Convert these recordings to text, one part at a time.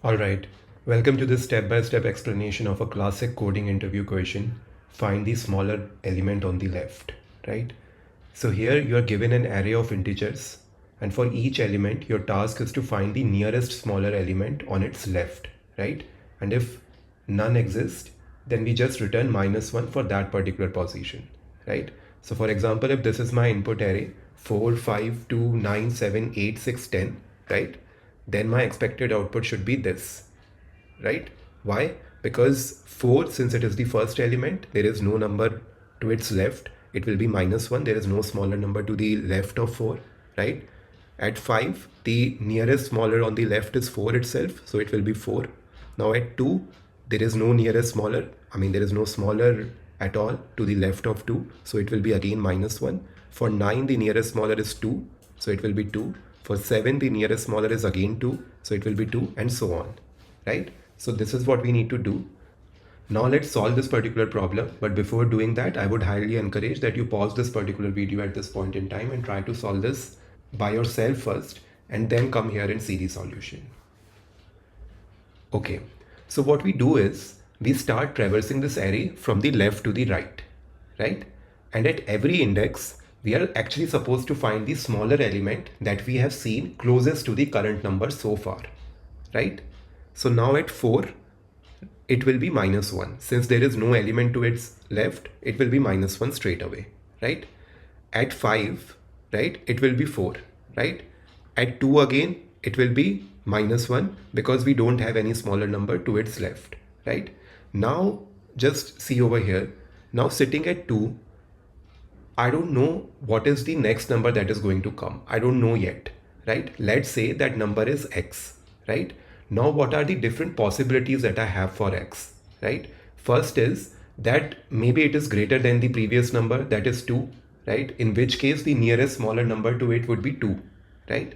Alright, welcome to this step-by-step explanation of a classic coding interview question. Find the smaller element on the left, right? So here you are given an array of integers, and for each element your task is to find the nearest smaller element on its left, right? And if none exist, then we just return -1 for that particular position, right? So for example, if this is my input array 4, 5, 2, 9, 7, 8, 6, 10, right? Then my expected output should be this, right? Why? Because 4, since it is the first element, there is no number to its left. It will be -1. There is no smaller number to the left of 4, right? At 5, the nearest smaller on the left is 4 itself, so it will be 4. Now at 2, there is no nearest smaller. There is no smaller at all to the left of 2, so it will be again -1. For 9, the nearest smaller is 2, so it will be 2. For 7, the nearest smaller is again 2, so it will be 2, and so on, right? So this is what we need to do. Now let's solve this particular problem, but before doing that, I would highly encourage that you pause this particular video at this point in time and try to solve this by yourself first, and then come here and see the solution. Okay, so what we do is, we start traversing this array from the left to the right, right? And at every index, we are actually supposed to find the smaller element that we have seen closest to the current number so far, right? So now at 4, it will be -1. Since there is no element to its left, it will be -1 straight away, right? At 5, right, it will be 4, right? At 2 again, it will be -1 because we don't have any smaller number to its left, right? Now just see over here. Now sitting at 2, I don't know what is the next number that is going to come. I don't know yet, right? Let's say that number is x, right? Now what are the different possibilities that I have for x, right? First is that maybe it is greater than the previous number, that is 2, right? In which case the nearest smaller number to it would be 2, right?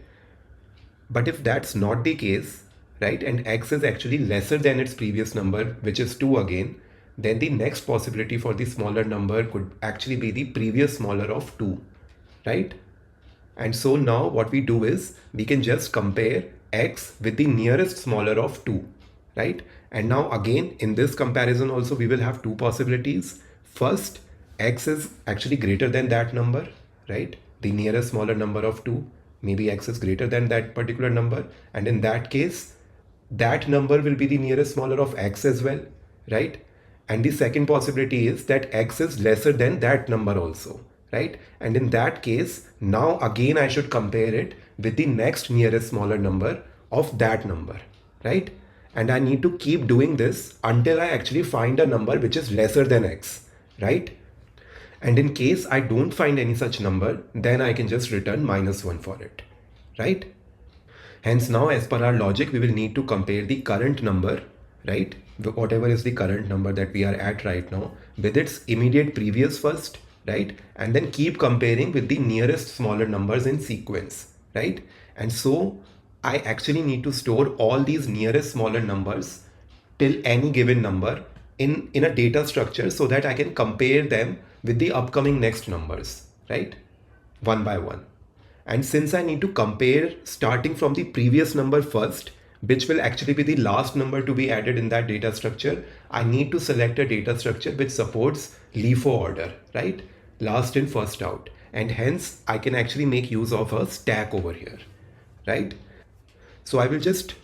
But if that's not the case, right, and x is actually lesser than its previous number, which is 2 again, then the next possibility for the smaller number could actually be the previous smaller of 2, right? And so now what we do is we can just compare x with the nearest smaller of 2, right? And now again in this comparison also we will have two possibilities. First, x is actually greater than that number, right? The nearest smaller number of 2, maybe x is greater than that particular number, and in that case that number will be the nearest smaller of x as well, right? And the second possibility is that x is lesser than that number also, right? And in that case, now again I should compare it with the next nearest smaller number of that number, right? And I need to keep doing this until I actually find a number which is lesser than x, right? And in case I don't find any such number, then I can just return -1 for it, right? Hence now, as per our logic, we will need to compare the current number, right? Whatever is the current number that we are at right now, with its immediate previous first, right? And then keep comparing with the nearest smaller numbers in sequence, right? And so I actually need to store all these nearest smaller numbers till any given number in a data structure so that I can compare them with the upcoming next numbers, right? One by one. And since I need to compare starting from the previous number first, which will actually be the last number to be added in that data structure, I need to select a data structure which supports LIFO order, right? Last in, first out. And hence I can actually make use of a stack over here, right? So I will just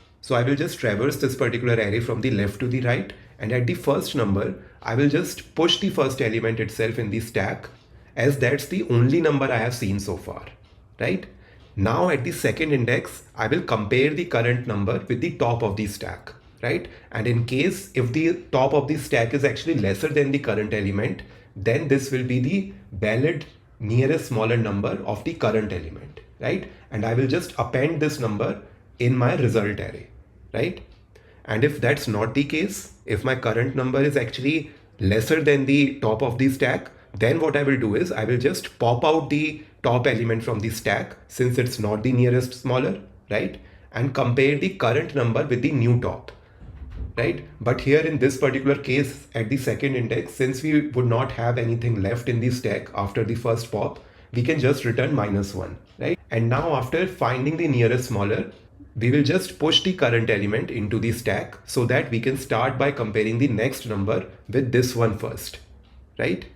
traverse this particular array from the left to the right, and at the first number, I will just push the first element itself in the stack, as that's the only number I have seen so far, right? Now at the second index, I will compare the current number with the top of the stack, right? And in case if the top of the stack is actually lesser than the current element, then this will be the valid nearest smaller number of the current element, right? And I will just append this number in my result array, right? And if that's not the case, if my current number is actually lesser than the top of the stack, then what I will do is I will just pop out the top element from the stack, since it's not the nearest smaller, right? And compare the current number with the new top, right? But here in this particular case, at the second index, since we would not have anything left in the stack after the first pop, we can just return -1, right? And now after finding the nearest smaller, we will just push the current element into the stack so that we can start by comparing the next number with this one first, right?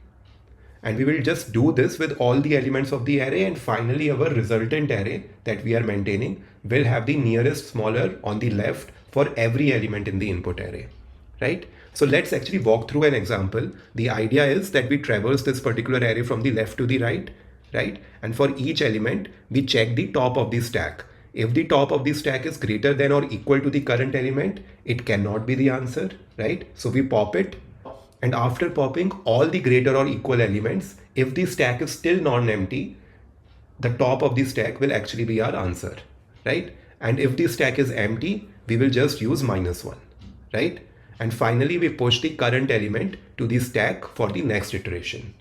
And we will just do this with all the elements of the array, and finally our resultant array that we are maintaining will have the nearest smaller on the left for every element in the input array, right? So let's actually walk through an example. The idea is that we traverse this particular array from the left to the right, right? And for each element, we check the top of the stack. If the top of the stack is greater than or equal to the current element, it cannot be the answer, right? So we pop it, and after popping all the greater or equal elements, if the stack is still non-empty, the top of the stack will actually be our answer, right? And if the stack is empty, we will just use -1, right? And finally, we push the current element to the stack for the next iteration,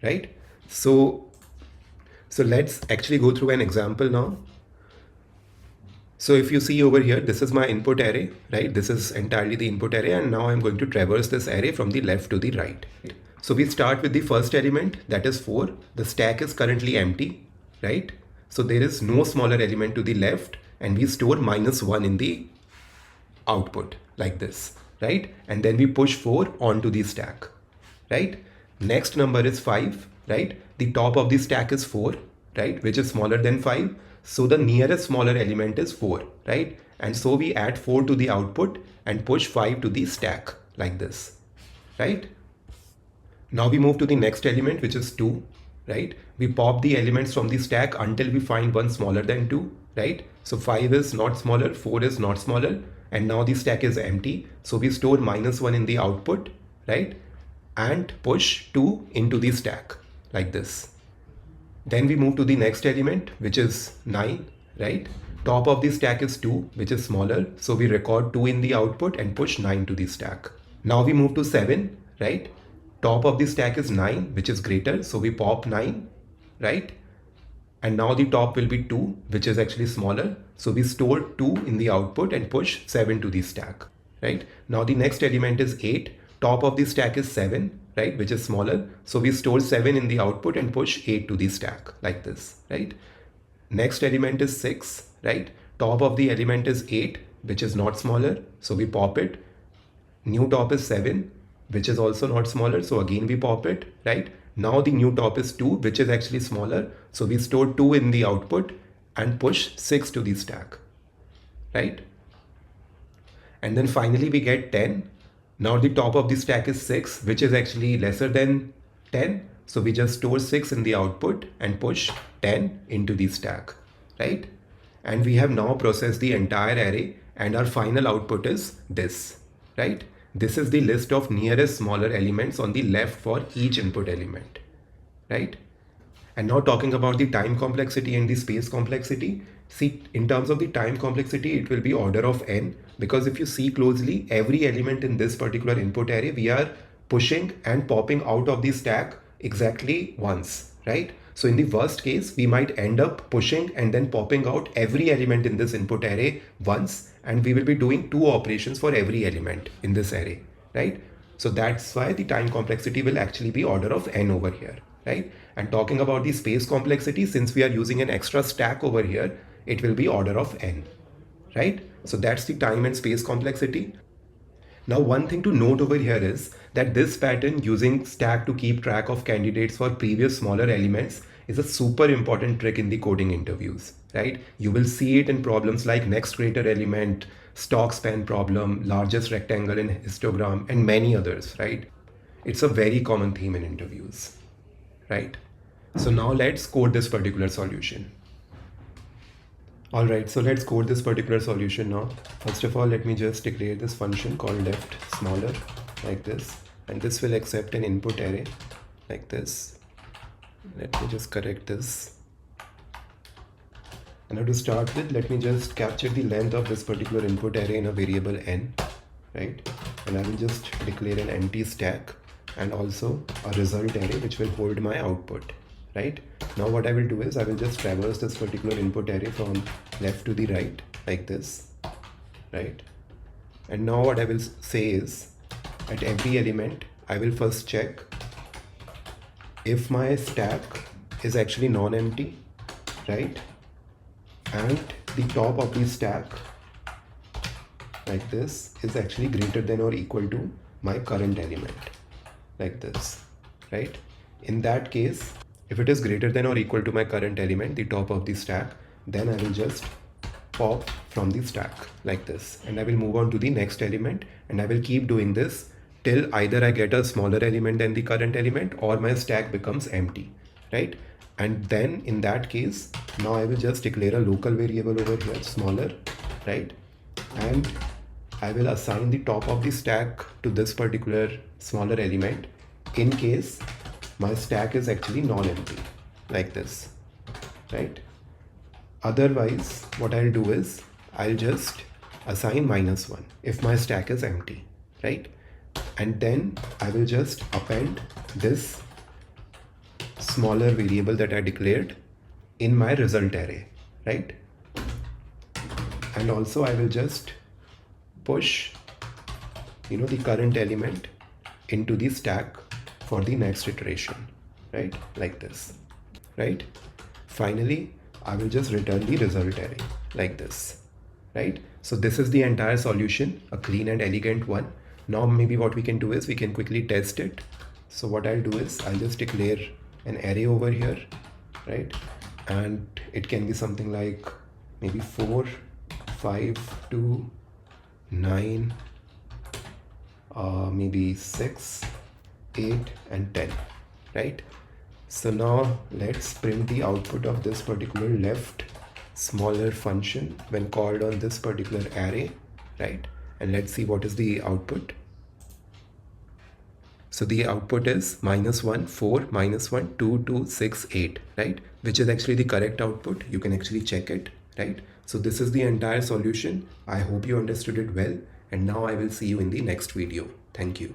right? So let's actually go through an example now. So if you see over here, this is my input array, right? This is entirely the input array, and now I'm going to traverse this array from the left to the right. So we start with the first element, that is 4. The stack is currently empty, right? So there is no smaller element to the left, and we store -1 in the output like this, right? And then we push 4 onto the stack, right? Next number is 5, right? The top of the stack is 4, right? Which is smaller than 5. So the nearest smaller element is 4, right? And so we add 4 to the output and push 5 to the stack like this, right? Now we move to the next element, which is 2, right? We pop the elements from the stack until we find one smaller than 2, right? So 5 is not smaller, 4 is not smaller, and now the stack is empty. So we store -1 in the output, right? And push 2 into the stack like this. Then we move to the next element, which is 9, right? Top of the stack is 2, which is smaller. So we record 2 in the output and push 9 to the stack. Now we move to 7, right? Top of the stack is 9, which is greater. So we pop 9, right? And now the top will be 2, which is actually smaller. So we store 2 in the output and push 7 to the stack, right? Now the next element is 8. Top of the stack is 7, right, which is smaller. So we store 7 in the output and push 8 to the stack like this, right? Next element is 6, right? Top of the element is 8, which is not smaller. So we pop it. New top is 7, which is also not smaller. So again, we pop it, right? Now the new top is 2, which is actually smaller. So we store 2 in the output and push 6 to the stack, right? And then finally we get 10. Now the top of the stack is 6, which is actually lesser than 10. So we just store 6 in the output and push 10 into the stack, right? And we have now processed the entire array, and our final output is this, right? This is the list of nearest smaller elements on the left for each input element, right? And now talking about the time complexity and the space complexity. See, in terms of the time complexity, it will be order of n, because if you see closely, every element in this particular input array, we are pushing and popping out of the stack exactly once, right? So in the worst case, we might end up pushing and then popping out every element in this input array once, and we will be doing 2 operations for every element in this array, right? So that's why the time complexity will actually be order of n over here, right? And talking about the space complexity, since we are using an extra stack over here, it will be order of n, right? So that's the time and space complexity. Now, one thing to note over here is that this pattern using stack to keep track of candidates for previous smaller elements is a super important trick in the coding interviews, right? You will see it in problems like next greater element, stock span problem, largest rectangle in histogram, and many others, right? It's a very common theme in interviews, right? So now let's code this particular solution. All right, so let's code this particular solution now. First of all, let me just declare this function called left smaller like this, and this will accept an input array like this. Let me just correct this. And now to start with, let me just capture the length of this particular input array in a variable n, right? And I will just declare an empty stack and also a result array which will hold my output, right? Now what I will do is I will just traverse this particular input array from left to the right like this, right? And now what I will say is at every element, I will first check if my stack is actually non-empty, right? And the top of the stack like this is actually greater than or equal to my current element like this, right? In that case, if it is greater than or equal to my current element, the top of the stack, then I will just pop from the stack like this, and I will move on to the next element, and I will keep doing this till either I get a smaller element than the current element or my stack becomes empty, right? And then in that case, now I will just declare a local variable over here, smaller, right? And I will assign the top of the stack to this particular smaller element in case my stack is actually non-empty like this, right? Otherwise, what I'll do is I'll just assign -1 if my stack is empty, right? And then I will just append this smaller variable that I declared in my result array, right? And also I will just push, the current element into the stack for the next iteration, right? Like this, right? Finally, I will just return the result array like this, right? So this is the entire solution, a clean and elegant one. Now maybe what we can do is we can quickly test it. So what I'll do is I'll just declare an array over here, right? And it can be something like maybe 4, 5, 2, 9, maybe 6, 8, and 10, right? So now let's print the output of this particular left smaller function when called on this particular array, right? And let's see what is the output. So the output is -1, 4, -1, 2, 2, 6, 8, right? Which is actually the correct output. You can actually check it, right? So this is the entire solution. I hope you understood it well. And now I will see you in the next video. Thank you.